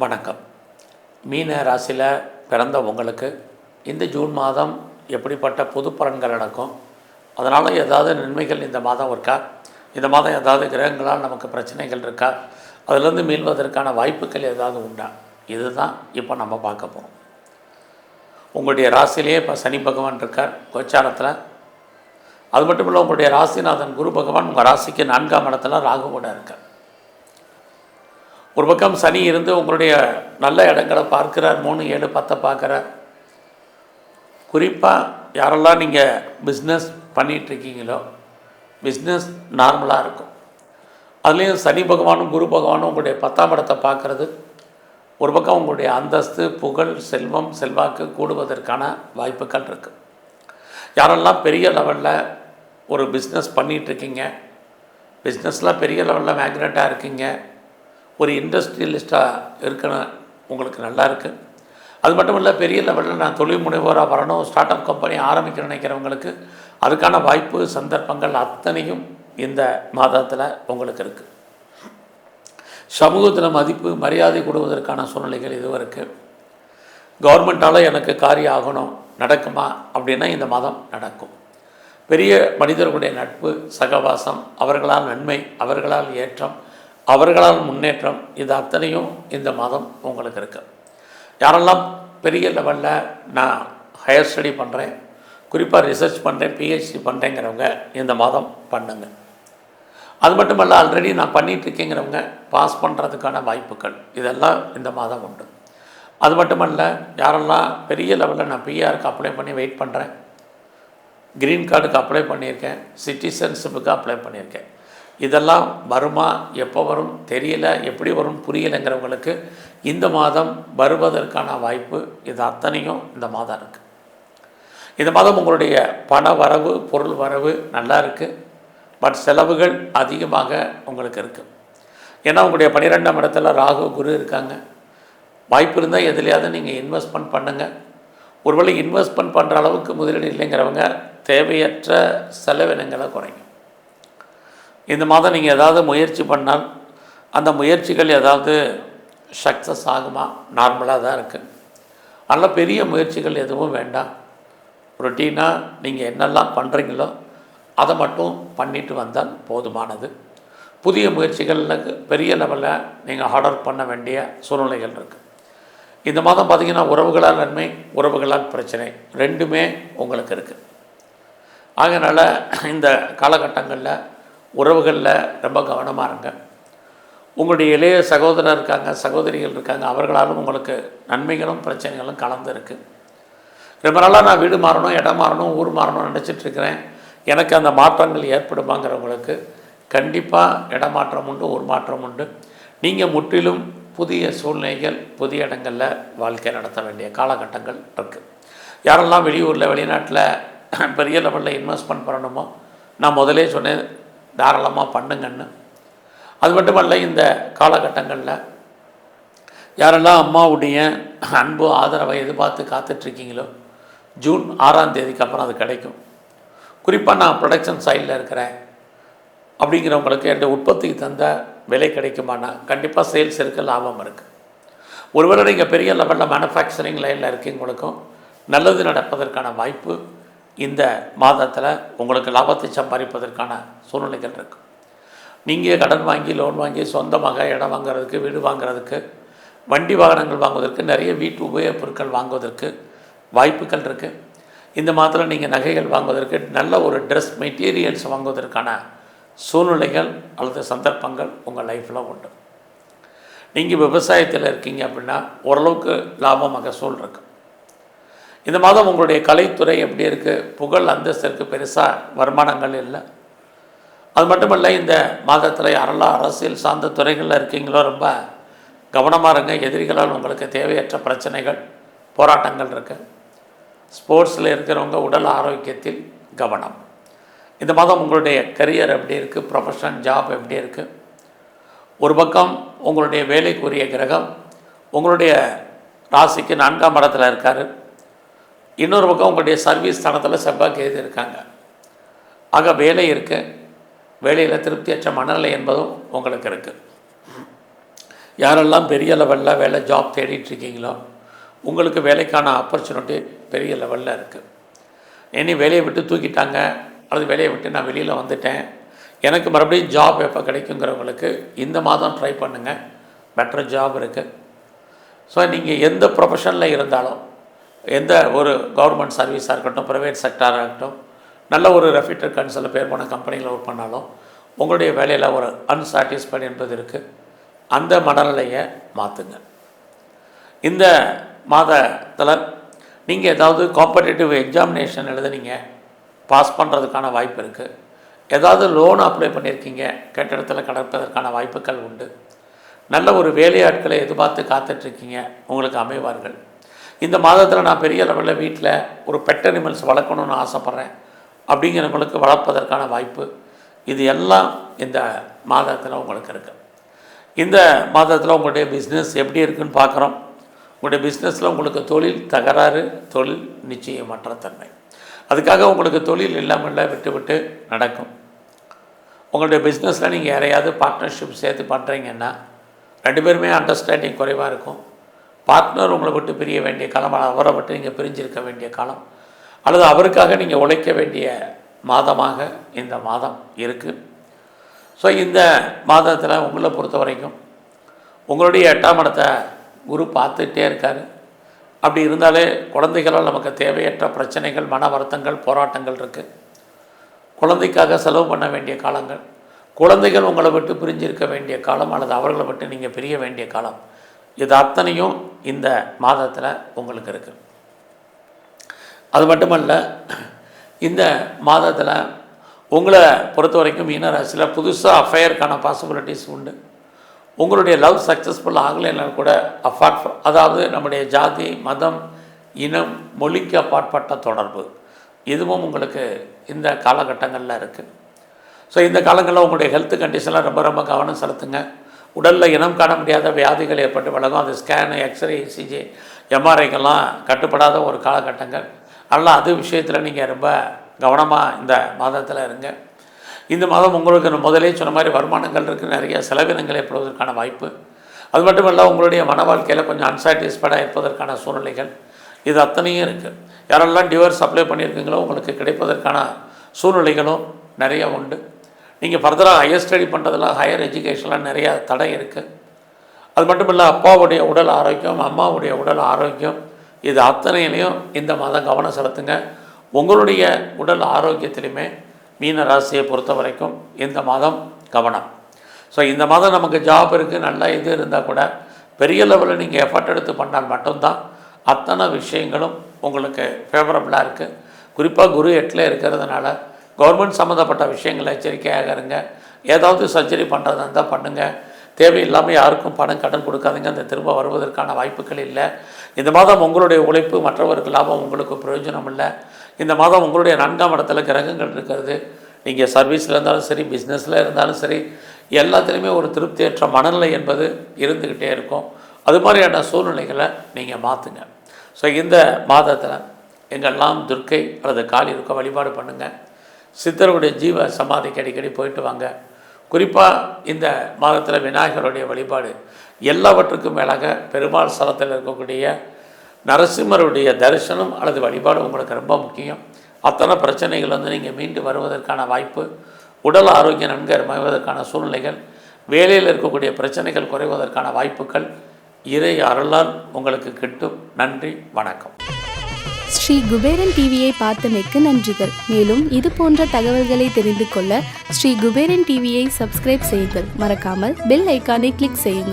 வணக்கம். மீன ராசியில் பிறந்த உங்களுக்கு இந்த ஜூன் மாதம் எப்படிப்பட்ட பொது பலன்கள் நடக்கும், அதனால் ஏதாவது நன்மைகள் இந்த மாதம் இருக்கா, இந்த மாதம் ஏதாவது கிரகங்களால் நமக்கு பிரச்சனைகள் இருக்கா, அதிலிருந்து மீள்வதற்கான வாய்ப்புகள் ஏதாவது உண்டா, இதுதான் இப்போ நம்ம பார்க்க போகிறோம். உங்களுடைய ராசியிலேயே இப்போ சனி பகவான் இருக்கார் கோச்சாரத்தில். அது மட்டும் இல்லை, உங்களுடைய ராசிநாதன் குரு பகவான் உங்கள் ராசிக்கு 4ஆம் இடத்துல ராகு கூட இருக்கார். ஒரு பக்கம் சனி இருந்து உங்களுடைய நல்ல இடங்களை பார்க்குறார், 3, 7, 10 பார்க்குறார். குறிப்பாக யாரெல்லாம் நீங்கள் பிஸ்னஸ் பண்ணிகிட்ருக்கீங்களோ பிஸ்னஸ் நார்மலாக இருக்கும். அதுலேயும் சனி பகவானும் குரு பகவானும் உங்களுடைய 10ஆம் இடத்தை பார்க்குறது ஒரு பக்கம் உங்களுடைய அந்தஸ்து, புகழ், செல்வம், செல்வாக்கு கூடுவதற்கான வாய்ப்புகள் இருக்குது. யாரெல்லாம் பெரிய லெவலில் ஒரு பிஸ்னஸ் பண்ணிகிட்ருக்கீங்க, பிஸ்னஸில் பெரிய லெவலில் மேக்னெட்டாக இருக்கீங்க, ஒரு இண்டஸ்ட்ரியலிஸ்ட்டாக இருக்கணும், உங்களுக்கு நல்லா இருக்குது. அது மட்டும் இல்லை, பெரிய லெவலில் நான் தொழில் முனைவோராக வரணும், ஸ்டார்ட் அப் கம்பெனி ஆரம்பிக்க நினைக்கிறவங்களுக்கு அதுக்கான வாய்ப்பு, சந்தர்ப்பங்கள் அத்தனையும் இந்த மாதத்தில் உங்களுக்கு இருக்குது. சமூகத்தில் மதிப்பு, மரியாதை கொடுவதற்கான சூழ்நிலைகள் இதுவும் இருக்குது. கவர்மெண்ட்டால் எனக்கு காரியம் ஆகணும், நடக்குமா அப்படின்னா இந்த மாதம் நடக்கும். பெரிய மனிதர்களுடைய நட்பு, சகவாசம், அவர்களால் நன்மை, அவர்களால் ஏற்றம், அவர்களால் முன்னேற்றம், இது அத்தனையும் இந்த மாதம் உங்களுக்கு இருக்குது. யாரெல்லாம் பெரிய லெவலில் நான் ஹையர் ஸ்டடி பண்ணுறேன், குறிப்பாக ரிசர்ச் பண்ணுறேன், பிஹெச்டி பண்ணுறேங்கிறவங்க இந்த மாதம் பண்ணுங்க. அது மட்டும் இல்லை, ஆல்ரெடி நான் பண்ணிகிட்ருக்கேங்கிறவங்க பாஸ் பண்ணுறதுக்கான வாய்ப்புகள் இதெல்லாம் இந்த மாதம் உண்டு. அது மட்டுமல்ல, யாரெல்லாம் பெரிய லெவலில் நான் பிஆருக்கு அப்ளை பண்ணி வெயிட் பண்ணுறேன், க்ரீன் கார்டுக்கு அப்ளை பண்ணியிருக்கேன், சிட்டிசன்ஷிப்புக்கு அப்ளை பண்ணியிருக்கேன், இதெல்லாம் வருமா, எப்போ வரும் தெரியல, எப்படி வரும் புரியலைங்கிறவங்களுக்கு இந்த மாதம் வருவதற்கான வாய்ப்பு இது அத்தனையும் இந்த மாதம் இருக்குது. இந்த மாதம் உங்களுடைய பண வரவு, பொருள் வரவு நல்லா இருக்குது. பட் செலவுகள் அதிகமாக உங்களுக்கு இருக்குது. ஏன்னா உங்களுடைய 12ஆம் இடத்துல ராகு, குரு இருக்காங்க. வாய்ப்பு இருந்தால் எதுலையாவது நீங்கள் இன்வெஸ்ட்மெண்ட் பண்ணுங்கள். ஒருவேளை இன்வெஸ்ட்மெண்ட் பண்ணுற அளவுக்கு முதலீடு இல்லைங்கிறவங்க தேவையற்ற செலவினங்களை குறைங்க. இந்த மாதம் நீங்கள் ஏதாவது முயற்சி பண்ணால் அந்த முயற்சிகள் ஏதாவது சக்ஸஸ் ஆகுமா, நார்மலாக தான் இருக்குது. அதனால் பெரிய முயற்சிகள் எதுவும் வேண்டாம். ரொட்டீனாக நீங்கள் என்னெல்லாம் பண்ணுறீங்களோ அதை மட்டும் பண்ணிட்டு வந்தால் போதுமானது. புதிய முயற்சிகளுக்கு பெரிய லெவலில் நீங்கள் ஆர்டர் பண்ண வேண்டிய சூழ்நிலைகள் இருக்குது. இந்த மாதம் பார்த்திங்கன்னா உறவுகளால் நன்மை, உறவுகளால் பிரச்சனை, ரெண்டுமே உங்களுக்கு இருக்குது. அதனால் இந்த காலகட்டங்களில் உறவுகளில் ரொம்ப கவனமாக இருங்க. உங்களுடைய இளைய சகோதரர் இருக்காங்க, சகோதரிகள் இருக்காங்க, அவர்களாலும் உங்களுக்கு நன்மைகளும் பிரச்சனைகளும் கலந்து இருக்குது. ரொம்ப நாளாக நான் வீடு மாறணும், இடம் மாறணும், ஊர் மாறணும்னு நினச்சிட்ருக்கிறேன், எனக்கு அந்த மாற்றங்கள் ஏற்படுமாங்கிறவங்களுக்கு கண்டிப்பாக இடமாற்றம் உண்டு, ஊர் மாற்றம் உண்டு. நீங்கள் முற்றிலும் புதிய சூழ்நிலைகள், புதிய இடங்களில் வாழ்க்கை நடத்த வேண்டிய காலகட்டங்கள் இருக்குது. யாரெல்லாம் வெளியூரில், வெளிநாட்டில் பெரிய லெவலில் இன்வெஸ்ட்மெண்ட் பண்ணணுமோ நான் முதலே சொன்னேன், தாராளமாக பண்ணுங்கன்னு. அது மட்டுமல்ல, இந்த காலகட்டங்களில் யாரெல்லாம் அம்மாவுடைய அன்பு, ஆதரவை எதிர்பார்த்து காத்துட்ருக்கீங்களோ ஜூன் 6ஆம் தேதிக்கு அப்புறம் அது கிடைக்கும். குறிப்பாக நான் ப்ரொடக்ஷன் சைடில் இருக்கிறேன் அப்படிங்கிறவங்களுக்கு என்னுடைய உற்பத்திக்கு தந்த விலை கிடைக்குமானா கண்டிப்பாக சேல்ஸ் இருக்குது, லாபம் இருக்குது. ஒருவேளை நீங்கள் பெரிய லெவலில் மேனுஃபேக்சரிங் லைனில் இருக்கீங்களுக்கும் நல்லது நடப்பதற்கான வாய்ப்பு இந்த மாதத்தில் உங்களுக்கு லாபத்தை சம்பாதிப்பதற்கான சூழ்நிலைகள் இருக்குது. நீங்கள் கடன் வாங்கி, லோன் வாங்கி சொந்தமாக இடம் வாங்குறதுக்கு, வீடு வாங்குறதுக்கு, வண்டி வாகனங்கள் வாங்குவதற்கு, நிறைய வீட்டு உபயோகப் பொருட்கள் வாங்குவதற்கு வாய்ப்புகள் இருக்குது. இந்த மாதத்தில் நீங்கள் நகைகள் வாங்குவதற்கு, நல்ல ஒரு ட்ரெஸ் மெட்டீரியல்ஸ் வாங்குவதற்கான சூழ்நிலைகள் அல்லது சந்தர்ப்பங்கள் உங்கள் லைஃப்பில் உண்டு. நீங்கள் விவசாயத்தில் இருக்கீங்க அப்படின்னா ஓரளவுக்கு லாபம், மகசூல் இருக்குது. இந்த மாதம் உங்களுடைய கலைத்துறை எப்படி இருக்குது, புகழ், அந்தஸ்து இருக்குது, பெருசாக வருமானங்கள் இல்லை. அது மட்டுமல்ல, இந்த மாதத்தில் யாரெல்லாம் அரசியல் சார்ந்த துறைகளில் இருக்கீங்களோ ரொம்ப கவனமாக இருங்க. எதிரிகளால் உங்களுக்கு தேவையற்ற பிரச்சனைகள், போராட்டங்கள் இருக்குது. ஸ்போர்ட்ஸில் இருக்கிறவங்க உடல் ஆரோக்கியத்தில் கவனம். இந்த மாதம் உங்களுடைய கரியர் எப்படி இருக்குது, ப்ரொஃபஷன், ஜாப் எப்படி இருக்குது. ஒரு பக்கம் உங்களுடைய வேலைக்குரிய கிரகம் உங்களுடைய ராசிக்கு 4ஆம் இடத்துல இருக்கார். இன்னொரு பக்கம் உங்களுடைய சர்வீஸ் ஸ்தானத்தில் செவ்வாய் கேது இருக்காங்க. ஆக வேலை இருக்குது, வேலையில் திருப்தியற்ற மனநிலை என்பதும் உங்களுக்கு இருக்குது. யாரெல்லாம் பெரிய லெவலில் வேலை ஜாப் தேடிட்டுருக்கீங்களோ உங்களுக்கு வேலைக்கான ஆப்பர்ச்சுனிட்டி பெரிய லெவலில் இருக்குது. இனி வேலையை விட்டு தூக்கிட்டாங்க அல்லது வேலையை விட்டு நான் வெளியில் வந்துட்டேன், எனக்கு மறுபடியும் ஜாப் எப்போ கிடைக்குங்கிறவங்களுக்கு இந்த மாதம் ட்ரை பண்ணுங்கள், பெட்டர் ஜாப் இருக்குது. ஸோ நீங்கள் எந்த ப்ரொஃபஷனில் இருந்தாலும், எந்த ஒரு கவர்மெண்ட் சர்வீஸாக இருக்கட்டும், ப்ரைவேட் செக்டாராக இருக்கட்டும், நல்ல ஒரு ரெஃப்யூட்டட் கன்சல்ட் பேர் போன கம்பெனியில் ஒர்க் பண்ணாலும் உங்களுடைய வேலையில் ஒரு அன்சாட்டிஸ்ஃபைடு என்பது இருக்குது. அந்த மனநிலையை மாற்றுங்க. இந்த மாதத்தில் நீங்கள் ஏதாவது காம்படிட்டிவ் எக்ஸாமினேஷன் எழுதுனீங்க, பாஸ் பண்ணுறதுக்கான வாய்ப்பு இருக்குது. ஏதாவது லோன் அப்ளை பண்ணியிருக்கீங்க, கட்டிடத்தில் கிடப்பதற்கான வாய்ப்புகள் உண்டு. நல்ல ஒரு வேலையாட்களை எதிர்பார்த்து காத்துட்ருக்கீங்க, உங்களுக்கு அமைவார்கள். இந்த மாதத்தில் நான் பெரிய லெவலில் வீட்டில் ஒரு பெட் அனிமல்ஸ் வளர்க்கணுன்னு ஆசைப்பட்றேன் அப்படிங்கிறவங்களுக்கு வளர்ப்பதற்கான வாய்ப்பு, இது எல்லாம் இந்த மாதத்தில் உங்களுக்கு இருக்குது. இந்த மாதத்தில் உங்களுடைய பிஸ்னஸ் எப்படி இருக்குதுன்னு பார்க்குறோம். உங்களுடைய பிஸ்னஸில் உங்களுக்கு தொழில் தகராறு, தொழில் நிச்சயமற்ற தன்மை, அதுக்காக உங்களுக்கு தொழில் இல்லாமல் விட்டு நடக்கும். உங்களுடைய பிஸ்னஸில் நீங்கள் யாரையாவது பார்ட்னர்ஷிப் சேர்த்து பண்ணுறீங்கன்னா 2 பேருமே அண்டர்ஸ்டாண்டிங் குறைவாக இருக்கும். பார்ட்னர் உங்களை விட்டு பிரிய வேண்டிய காலம், அவரை விட்டு நீங்கள் பிரிஞ்சிருக்க வேண்டிய காலம், அல்லது அவருக்காக நீங்கள் உழைக்க வேண்டிய மாதமாக இந்த மாதம் இருக்குது. ஸோ இந்த மாதத்தில் உங்களை பொறுத்த வரைக்கும் உங்களுடைய 8ஆம் இடத்தை குரு பார்த்துட்டே இருக்கார். அப்படி இருந்தாலே குழந்தைகளால் நமக்கு தேவையற்ற பிரச்சனைகள், மன வருத்தங்கள், போராட்டங்கள் இருக்குது. குழந்தைக்காக செலவு பண்ண வேண்டிய காலங்கள், குழந்தைகள் உங்களை விட்டு பிரிஞ்சிருக்க வேண்டிய காலம், அல்லது அவர்களை விட்டு நீங்கள் பிரிய வேண்டிய காலம், இது அத்தனையும் இந்த மாதத்தில் உங்களுக்கு இருக்குது. அது மட்டுமல்ல, இந்த மாதத்தில் உங்களை பொறுத்த வரைக்கும் மீன ராசியில் புதுசாக அஃபையருக்கான பாசிபிலிட்டிஸ் உண்டு. உங்களுடைய லவ் சக்ஸஸ்ஃபுல் ஆகலைன்னா கூட அதாவது நம்முடைய ஜாதி, மதம், இனம், மொழிக்கு அப்பாற்பட்ட தொடர்பு இதுவும் உங்களுக்கு இந்த காலகட்டங்களில் இருக்குது. ஸோ இந்த காலங்களில் உங்களுடைய ஹெல்த் கண்டிஷனில் ரொம்ப ரொம்ப கவனம் செலுத்துங்க. உடலில் இனம் காண முடியாத வியாதிகள் ஏற்பட்டு விலகும். அது ஸ்கேனு, எக்ஸ்ரே, இசிஜி, எம்ஆர்ஐக்கெல்லாம் கட்டுப்படாத ஒரு காலகட்டங்கள். அதனால் அது விஷயத்தில் நீங்கள் ரொம்ப கவனமாக இந்த மாதத்தில் இருங்க. இந்த மாதம் உங்களுக்கு முதலே சொன்ன மாதிரி வருமானங்கள் இருக்குது, நிறைய செலவினங்கள் ஏற்படுவதற்கான வாய்ப்பு. அது மட்டும் இல்லை, உங்களுடைய மன வாழ்க்கையில் கொஞ்சம் அன்சாட்டிஸ்ஃபைடாக இருப்பதற்கான சூழ்நிலைகள் இது அத்தனையும் இருக்குது. யாரெல்லாம் டிவோர்ஸ் அப்ளை பண்ணியிருக்கீங்களோ உங்களுக்கு கிடைப்பதற்கான சூழ்நிலைகளும் நிறைய உண்டு. நீங்கள் ஃபர்தராக ஹையர் ஸ்டடி பண்ணுறதுல, ஹையர் எஜுகேஷனில் நிறையா தடை இருக்குது. அது மட்டும் இல்லை, அப்பாவுடைய உடல் ஆரோக்கியம், அம்மாவுடைய உடல் ஆரோக்கியம், இது அத்தனையிலையும் இந்த மாதம் கவனம் செலுத்துங்க. உங்களுடைய உடல் ஆரோக்கியத்திலையுமே மீன ராசியை பொறுத்த வரைக்கும் இந்த மாதம் கவனம். ஸோ இந்த மாதம் நமக்கு ஜாப் இருக்குது, நல்லா இது இருந்தால் கூட பெரிய லெவலில் நீங்கள் எஃபர்ட் எடுத்து பண்ணால் மட்டும்தான் அத்தனை விஷயங்களும் உங்களுக்கு ஃபேவரபுளாக இருக்குது. குறிப்பாக குரு 8ல் இருக்கிறதுனால கவர்மெண்ட் சம்மந்தப்பட்ட விஷயங்களை எச்சரிக்கையாக இருங்க. ஏதாவது சர்ஜரி பண்ணுறதா இருந்தால் பண்ணுங்கள். தேவையில்லாமல் யாருக்கும் பணம் கடன் கொடுக்காதீங்க, அந்த திரும்ப வருவதற்கான வாய்ப்புகள் இல்லை. இந்த மாதம் உங்களுடைய உழைப்பு மற்றவருக்கு லாபம், உங்களுக்கு பிரயோஜனம் இல்லை. இந்த மாதம் உங்களுடைய 4ஆம் இடத்துல கிரகங்கள் இருக்கிறது. நீங்கள் சர்வீஸில் இருந்தாலும் சரி, பிஸ்னஸில் இருந்தாலும் சரி, எல்லாத்துலேயுமே ஒரு திருப்தியற்ற மனநிலை என்பது இருந்துக்கிட்டே இருக்கும். அது மாதிரியான சூழ்நிலைகளை நீங்கள் மாற்றுங்க. ஸோ இந்த மாதத்தில் எங்கெல்லாம் துர்க்கை அல்லது காளி இருக்க வழிபாடு பண்ணுங்கள். சித்தருடைய ஜீவ சமாதிக்கு அடிக்கடி போயிட்டு வாங்க. குறிப்பாக இந்த மாதத்தில் விநாயகருடைய வழிபாடு, எல்லாவற்றுக்கும் மேலாக பெருமாள் ஸ்தலத்தில் இருக்கக்கூடிய நரசிம்மருடைய தரிசனம் அல்லது வழிபாடு உங்களுக்கு ரொம்ப முக்கியம். அத்தனை பிரச்சனைகள் நீங்கள் மீண்டு வருவதற்கான வாய்ப்பு, உடல் ஆரோக்கியம் நன்கு அமைவதற்கான சூழ்நிலைகள், வேலையில் இருக்கக்கூடிய பிரச்சனைகள் குறைவதற்கான வாய்ப்புகள் இறை அருளால் உங்களுக்கு கிட்டும். நன்றி, வணக்கம். ஸ்ரீ குபேரன் டிவியை பார்த்தமைக்கு நன்றிகள். மேலும் இது போன்ற தகவல்களை தெரிந்து கொள்ள ஸ்ரீ குபேரன் டிவியை சப்ஸ்கிரைப் செய்யுங்கள். மறக்காமல் பெல் ஐக்கானை கிளிக் செய்யுங்கள்.